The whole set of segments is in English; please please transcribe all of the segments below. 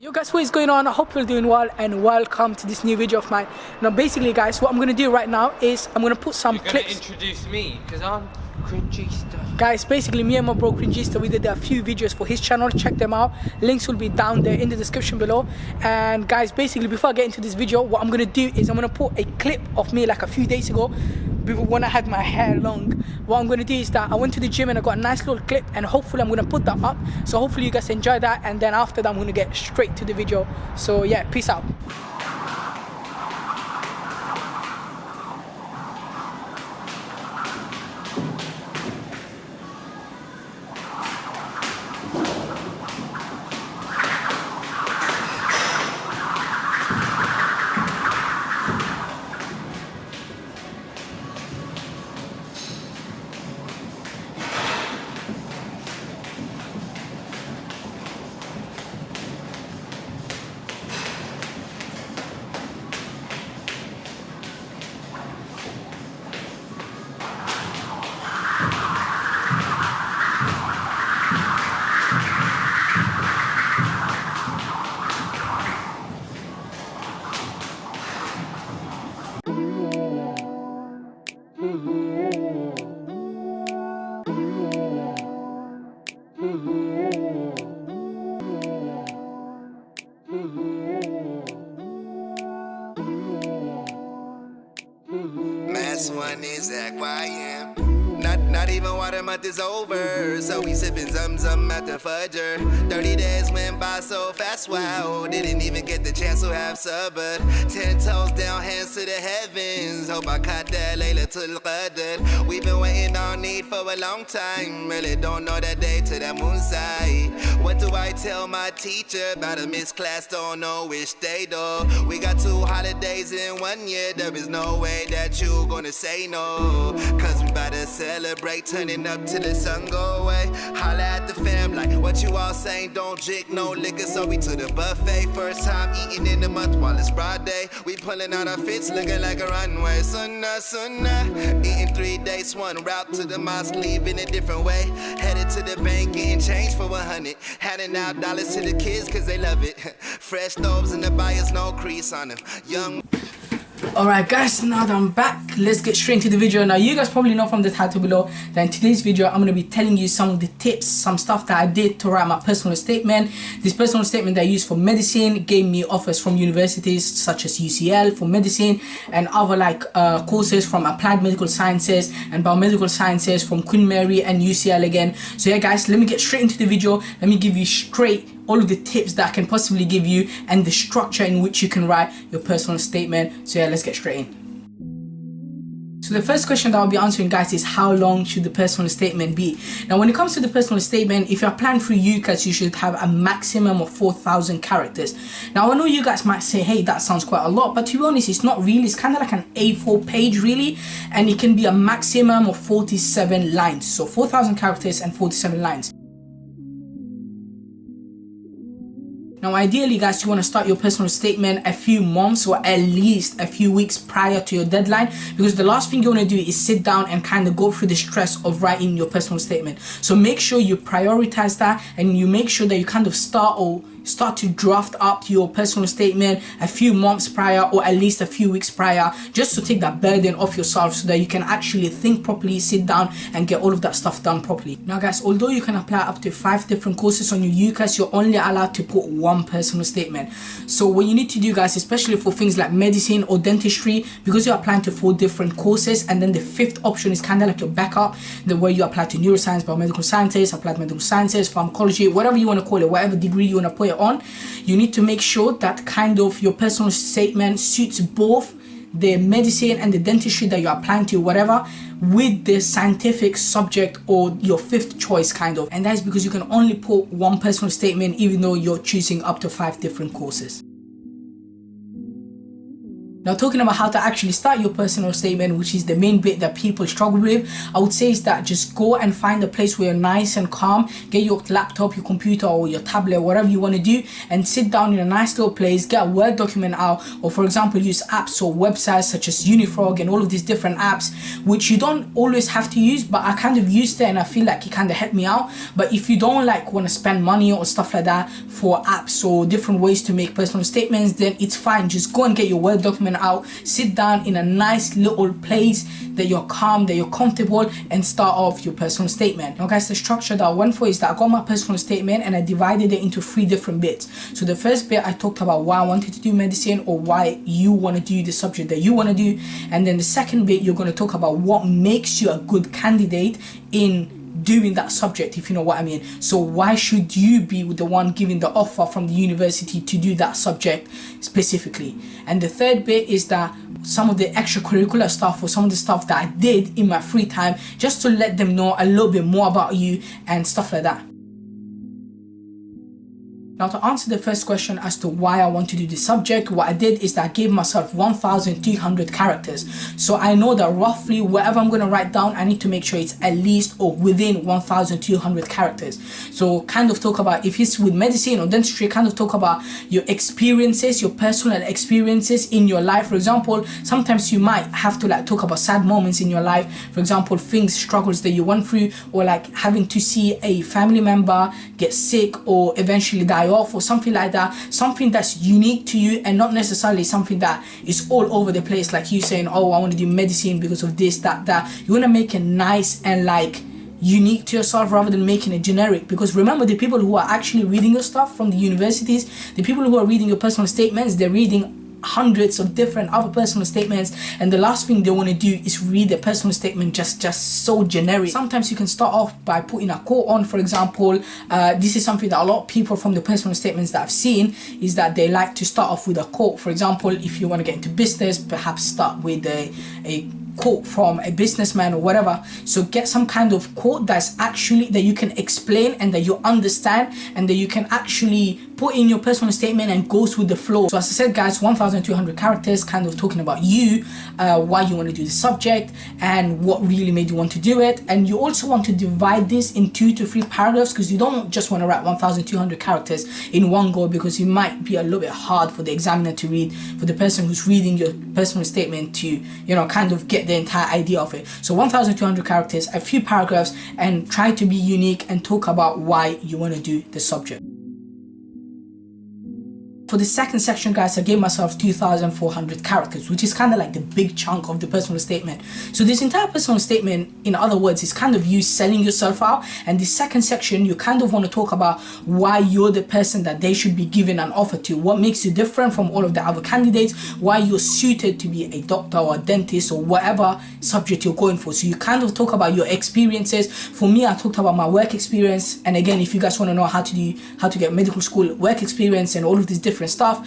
Yo guys, what is going on? I hope you're doing well and welcome to this new video of mine. Now basically guys, what I'm going to do right now is I'm going to put some clips. You're going to introduce me because I'm Cringista. Guys, basically me and my bro Cringista, we did a few videos for his channel. Check them out. Links will be down there in the description below. And guys, basically before I get into this video, what I'm going to do is I'm going to put a clip of me like a few days ago when I had my hair long. What I'm going to do is that I went to the gym and I got a nice little clip, and hopefully I'm going to put that up. So hopefully you guys enjoy that, and then after that I'm going to get straight to the video. So yeah, peace out. Last one is aquarium. Not even water month is over, so we sipping zum at the fudger. 30 days went by so fast, wow. Didn't even get the chance to have supper. 10 toes down, hands to the heavens. Hope I caught that Layla to Qadr. We've been waiting on need for a long time. Really don't know that day to that moon side. What do I tell my teacher about a missed class? Don't know which day though. We got 2 holidays in 1 year. There is no way that you gonna say no, cause we about to celebrate, turning up till the sun go away. Holla at the fam like, what you all saying? Don't drink no liquor, so we to the buffet. First time eating in the month while it's broad day. We pulling out our fits looking like a runway. Sunnah. Eating 3 days, one route to the mosque, leaving a different way. Headed to the bank, getting change for 100. Handing out dollars to the kids cause they love it. Fresh stoves in the buyers, no crease on them. Young. Alright guys, now that I'm back, let's get straight into the video. Now you guys probably know from the title below that in today's video I'm going to be telling you some of the tips, some stuff that I did to write my personal statement. This personal statement that I used for medicine gave me offers from universities such as UCL for medicine, and other courses from applied medical sciences and biomedical sciences from Queen Mary and UCL again. So yeah guys, let me get straight into the video. Let me give you straight all of the tips that I can possibly give you and the structure in which you can write your personal statement. So yeah, let's get straight in. So the first question that I'll be answering guys is, how long should the personal statement be? Now when it comes to the personal statement, if you're applying for UCAS, you should have a maximum of 4,000 characters. Now I know you guys might say, hey, that sounds quite a lot, but to be honest, it's not really. It's kind of like an A4 page really, and it can be a maximum of 47 lines. So 4,000 characters and 47 lines. Now ideally guys, you want to start your personal statement a few months or at least a few weeks prior to your deadline, because the last thing you want to do is sit down and kind of go through the stress of writing your personal statement. So make sure you prioritize that, and you make sure that you kind of start to draft up your personal statement a few months prior or at least a few weeks prior, just to take that burden off yourself so that you can actually think properly, sit down and get all of that stuff done properly. Now guys, although you can apply up to 5 different courses on your UCAS, you're only allowed to put 1 personal statement. So what you need to do guys, especially for things like medicine or dentistry, because you're applying to 4 different courses, and then the 5th option is kind of like your backup, the way you apply to neuroscience, biomedical sciences, applied medical sciences, pharmacology, whatever you want to call it, whatever degree you want to put it on, you need to make sure that kind of your personal statement suits both the medicine and the dentistry that you're applying to, whatever, with the scientific subject or your 5th choice kind of. And that is because you can only put 1 personal statement even though you're choosing up to 5 different courses. Now, talking about how to actually start your personal statement, which is the main bit that people struggle with, I would say is that just go and find a place where you're nice and calm, get your laptop, your computer or your tablet, whatever you want to do, and sit down in a nice little place, get a Word document out, or for example, use apps or websites such as Unifrog and all of these different apps, which you don't always have to use, but I kind of used it and I feel like it kind of helped me out. But if you don't like want to spend money or stuff like that for apps or different ways to make personal statements, then it's fine. Just go and get your Word document out, sit down in a nice little place that you're calm, that you're comfortable, and start off your personal statement. Now guys, the structure that I went for is that I got my personal statement and I divided it into 3 different bits. So the first bit I talked about why I wanted to do medicine or why you want to do the subject that you want to do, and then the second bit you're going to talk about what makes you a good candidate in doing that subject, if you know what I mean. So why should you be the one giving the offer from the university to do that subject specifically? And the third bit is that some of the extracurricular stuff or some of the stuff that I did in my free time, just to let them know a little bit more about you and stuff like that. Now, to answer the first question as to why I want to do this subject, what I did is that I gave myself 1,200 characters. So I know that roughly whatever I'm going to write down, I need to make sure it's at least or within 1,200 characters. So kind of talk about, if it's with medicine or dentistry, kind of talk about your experiences, your personal experiences in your life. For example, sometimes you might have to like talk about sad moments in your life. For example, struggles that you went through, or like having to see a family member get sick or eventually die off or something like that, something that's unique to you and not necessarily something that is all over the place, like you saying, oh, I want to do medicine because of this, that. You want to make it nice and like unique to yourself rather than making it generic. Because remember, the people who are actually reading your stuff from the universities, the people who are reading your personal statements, they're reading hundreds of different other personal statements, and the last thing they want to do is read a personal statement just so generic. Sometimes you can start off by putting a quote on. For example, this is something that a lot of people from the personal statements that I've seen is that they like to start off with a quote. For example, if you want to get into business, perhaps start with a quote from a businessman or whatever. So get some kind of quote that's actually that you can explain and that you understand and that you can actually put in your personal statement and goes with the flow. So as I said guys, 1,200 characters, kind of talking about you, why you want to do the subject and what really made you want to do it. And you also want to divide this in 2 to 3 paragraphs, because you don't just want to write 1,200 characters in one go, because it might be a little bit hard for the examiner to read, for the person who's reading your personal statement to, you know, kind of get the entire idea of it. So 1,200 characters, a few paragraphs, and try to be unique and talk about why you want to do the subject. For the second section guys, I gave myself 2,400 characters, which is kind of like the big chunk of the personal statement. So this entire personal statement, in other words, is kind of you selling yourself out. And the second section, you kind of want to talk about why you're the person that they should be giving an offer to, what makes you different from all of the other candidates, why you're suited to be a doctor or a dentist or whatever subject you're going for. So you kind of talk about your experiences. For me, I talked about my work experience. And again, if you guys want to know how to get medical school work experience and all of these different stuff,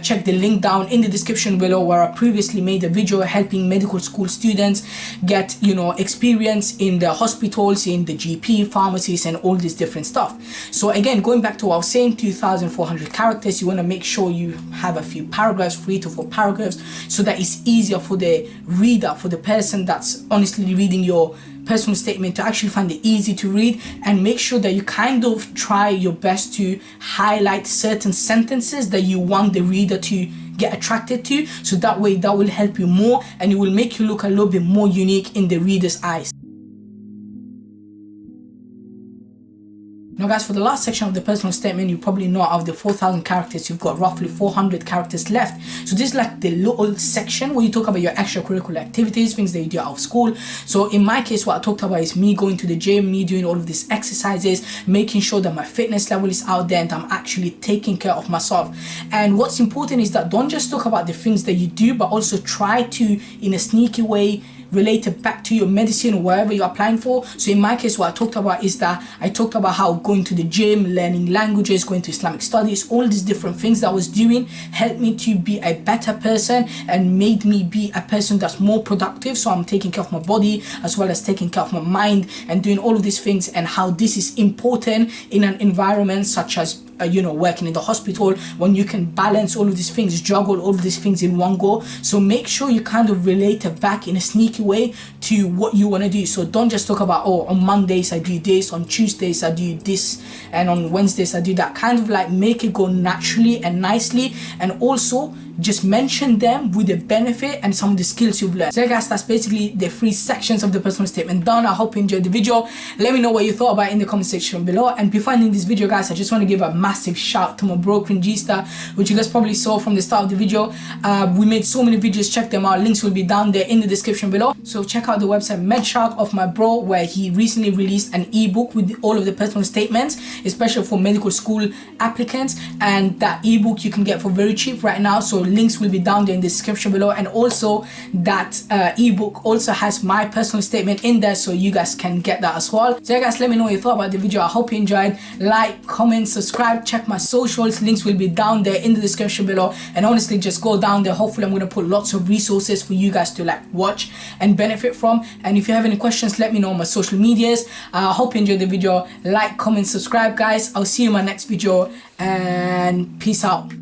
check the link down in the description below, where I previously made a video helping medical school students get, you know, experience in the hospitals, in the GP, pharmacies, and all this different stuff. So again, going back to what I was saying, 2,400 characters, you want to make sure you have a few paragraphs, 3 to 4 paragraphs, so that it's easier for the reader, for the person that's honestly reading your personal statement, to actually find it easy to read. And make sure that you kind of try your best to highlight certain sentences that you want the reader to get attracted to, so that way that will help you more and it will make you look a little bit more unique in the reader's eyes. Now guys, for the last section of the personal statement, you probably know out of the 4,000 characters, you've got roughly 400 characters left. So this is like the little section where you talk about your extracurricular activities, things that you do out of school. So in my case, what I talked about is me going to the gym, me doing all of these exercises, making sure that my fitness level is out there and I'm actually taking care of myself. And what's important is that don't just talk about the things that you do, but also try to, in a sneaky way, relate it back to your medicine or wherever you're applying for. So in my case, what I talked about is that I talked about how going to the gym, learning languages, going to Islamic studies, all these different things that I was doing helped me to be a better person and made me be a person that's more productive. So I'm taking care of my body as well as taking care of my mind and doing all of these things, and how this is important in an environment such as working in the hospital, when you can balance all of these things, juggle all of these things in one go. So make sure you kind of relate it back in a sneaky way to what you want to do. So don't just talk about, oh, on Mondays I do this, on Tuesdays I do this, and on Wednesdays I do that. Kind of like make it go naturally and nicely, and also just mention them with the benefit and some of the skills you've learned. So yeah, guys, that's basically the 3 sections of the personal statement done. I hope you enjoyed the video. Let me know what you thought about it in the comment section below. And before ending this video, guys, I just want to give a massive shout to my bro Cringy Star, which you guys probably saw from the start of the video. We made so many videos, check them out. Links will be down there in the description below. So check out the website MedShark of my bro, where he recently released an ebook with all of the personal statements, especially for medical school applicants. And that ebook you can get for very cheap right now. So links will be down there in the description below, and also that ebook also has my personal statement in there, so you guys can get that as well. So yeah, guys, let me know what you thought about the video. I hope you enjoyed. Like, comment, subscribe, check my socials. Links will be down there in the description below, and honestly, just go down there. Hopefully I'm going to put lots of resources for you guys to like watch and benefit from. And if you have any questions, let me know on my social medias. I hope you enjoyed the video. Like, comment, subscribe, guys. I'll see you in my next video, and peace out.